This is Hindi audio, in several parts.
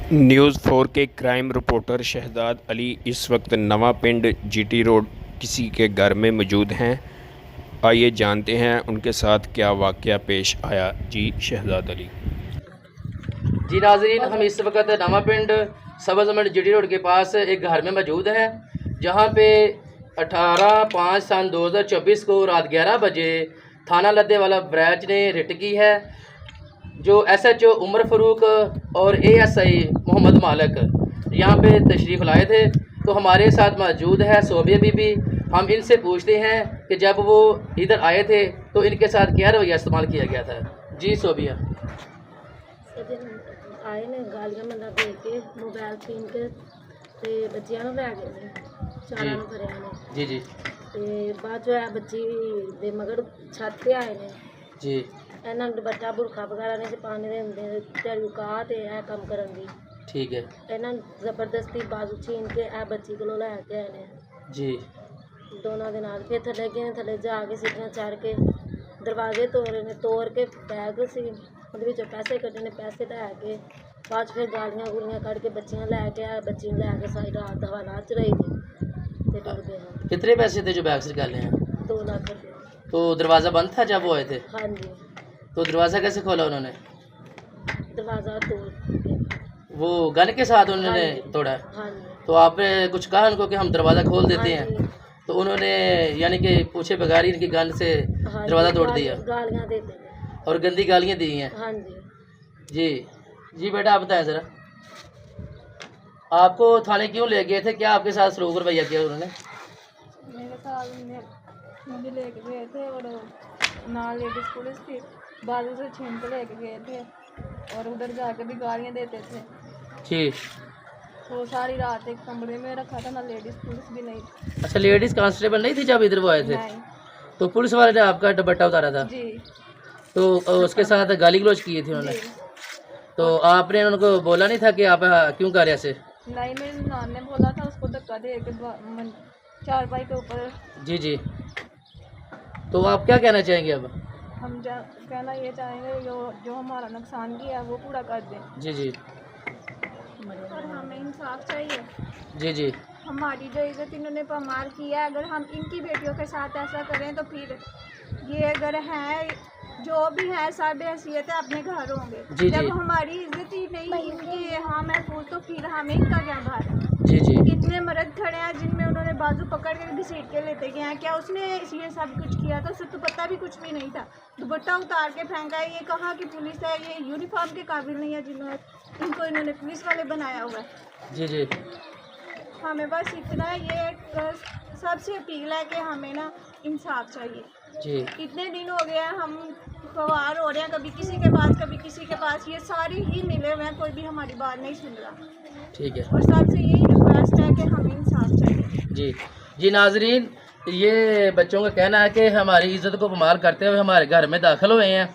न्यूज़ 4 के क्राइम रिपोर्टर शहजाद अली इस वक्त नवा पिंड जीटी रोड किसी के घर में मौजूद हैं। आइए जानते हैं उनके साथ क्या वाक़या पेश आया। जी शहजाद अली। जी नाजरीन, हम इस वक्त नवा पिंड सब्ज़ मंडी जीटी रोड के पास एक घर में मौजूद हैं, जहां पे 18/5/2024 को रात 11 बजे थाना लद्दे वाला ब्रांच ने रिट की है। जो SHO उमर फ़रूक और ASI मोहम्मद मालिक यहाँ पे तशरीफ़ लाए थे। तो हमारे साथ मौजूद है सोबिया बीबी। हम इनसे पूछते हैं कि जब वो इधर आए थे तो इनके साथ क्या रवैया इस्तेमाल किया गया था। जी सोबिया। आए ने गालियां मतलब दे के मोबाइल छीन के ते बच्चियां ਨੂੰ ਲੈ ਗਏ ਨੇ ਚਾਰਾਂ ਨੂੰ ਕਰਿਆ ਨੇ जी जी ਤੇ ਬਾਅਦ ਜੋ ਹੈ ਬੱਚੀ ਦੇ ਮਗਰ ਛੱਤ ਤੇ ਆਏ ਨੇ जी ਇਹਨਾਂ ਨੂੰ ਦੁਪੱਟਾ ਬੁਰਖਾ ਵਗੈਰਾ ਨੇ ਤੇ ਪਾਣੀ ਦੇ ਹੁੰਦੇ ਤਰੀਕਾ ਤੇ ਇਹ ਕੰਮ ਕਰਨ ਦੀ ठीक है ਇਹਨਾਂ ਨੂੰ ਜ਼ਬਰਦਸਤੀ ਬਾਜ਼ੂ ਛੀਨ ਕੇ ਇਹ ਬੱਚੀ ਕੋਲੋਂ ਲੈ ਕੇ ਆਏ ਨੇ जी ਦੋਨਾਂ ਦੇ ਨਾਲ ਫਿਰ ਥੱਲੇ ਗਏ ਨੇ, ਥੱਲੇ ਜਾ ਕੇ ਸੀਟੀਆਂ ਚੜ੍ਹ ਕੇ ਦਰਵਾਜ਼ੇ ਤੋੜੇ ਨੇ, ਤੋੜ ਕੇ ਬੈਗ ਸੀ ਉਹਦੇ ਵਿੱਚੋਂ ਪੈਸੇ ਕੱਢੇ ਨੇ, ਪੈਸੇ ਲੈ ਕੇ ਬਾਅਦ 'ਚ ਫਿਰ ਗਾਲੀਆਂ ਗੂਲੀਆਂ ਕੱਢ ਕੇ ਬੱਚੀਆਂ ਲੈ ਕੇ ਆਏ। ਬੱਚੀ ਨੂੰ ਲੈ ਕੇ ਸਾਰੀ ਰਾਤ ਹਵਾਲਾਤ 'ਚ ਰਹੀ ਤੇ ਟੁੱਟ ਗਏ ਹਾਂ। कितने पैसे थे जो बैग से निकाले हैं? 2 लाख रुपये। तो दरवाज़ा बंद था जब वो आए थे? हाँ जी, तो दरवाज़ा कैसे खोला उन्होंने? दरवाज़ा तोड़ के। वो गन के साथ उन्होंने हाँ जी। तोड़ा? हाँ जी, तो आपने कुछ कहा उनको कि हम दरवाज़ा खोल देते हाँ हैं? जी, तो उन्होंने यानी कि पूछे बगैर ही इनकी गन से हाँ जी, दरवाज़ा तोड़ दिया गालियाँ देते थे। और गंदी गालियाँ दी हैं? हाँ जी, जी जी बेटा, आप बताएं ज़रा, आपको थाने क्यों ले गए थे? क्या आपके साथ सलूक रवैया किया उन्होंने? मेरे साथ मुझे लेके गए थे और ना लेडीज़ पुलिस थी, बाजू से छीन के लेके गए थे और उधर जाके भी गालियाँ देते थे। जी तो सारी रात एक कमरे में रखा था, ना लेडीज़ पुलिस भी नहीं थी। अच्छा, लेडीज़ कांस्टेबल नहीं थी जब इधर वो आए थे? नहीं। तो पुलिस वाले ने आपका दुपट्टा उतारा था? जी तो उसके साथ गाली गलौज किए थे उन्होंने? जी तो आपने उनको बोला नहीं था कि आप क्यों कर रहे ऐसे? नहीं, मेरे नान ने बोला था उसको धक्का दे के चारपाई के ऊपर। जी जी। तो आप क्या कहना चाहेंगे अब? हम कहना ये चाहेंगे जो हमारा नुकसान किया है वो पूरा कर दें जी जी और हमें इंसाफ चाहिए। जी जी हमारी जो इज्जत इन्होंने पामार किया है, अगर हम इनकी बेटियों के साथ ऐसा करें तो फिर ये अगर हैं जो भी है सब हैसियत है अपने घर होंगे। जी, जब जी। हमारी इज्जत ही नहीं इनकी यहाँ महफूज तो फिर हमें इनका क्या भार है। जी जी कितने मर्द खड़े हैं जिनमें उन्होंने बाजू पकड़ के घसीट के लेते गए हैं। क्या उसने ये सब कुछ किया था? उसे तो पता भी कुछ भी नहीं था। दुपट्टा उतार के फेंका है। ये कहाँ की पुलिस है? ये यूनिफॉर्म के काबिल नहीं है जिन्होंने इन्होंने पुलिस वाले बनाया हुआ है। जी जी हमें बस इतना ये सबसे अपील है कि हमें ना इंसाफ चाहिए। जी इतने दिन हो गए हैं हम फवार हो रहे हैं, कभी किसी के पास कभी किसी के पास, ये सारे ही मिले हुए हैं, कोई भी हमारी बात नहीं सुन रहा। ठीक है। और सबसे यही रिक्वेस्ट है कि हमें इंसाफ चाहिए। जी जी नाजरीन, ये बच्चों का कहना है कि हमारी इज़्ज़त को पामाल करते हुए हमारे घर में दाखिल हुए हैं।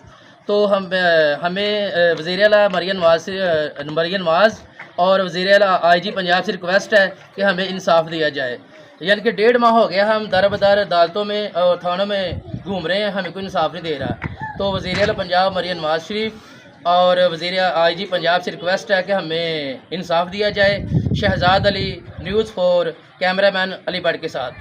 तो हमें वज़ीर आला मरियम नवाज़ और वज़ीर आला IG पंजाब से रिक्वेस्ट है कि हमें इंसाफ दिया जाए। यानी कि 1.5 माह हो गया हम दर बदर अदालतों में और थानों में घूम रहे हैं, हमें कोई इंसाफ नहीं दे रहा। तो वज़ीर आला पंजाब मरियम नवाज़ शरीफ और वज़ीर IG पंजाब से रिक्वेस्ट है कि हमें इंसाफ दिया जाए। शहजाद अली, न्यूज़ 4, कैमरामैन अली भट्ट के साथ।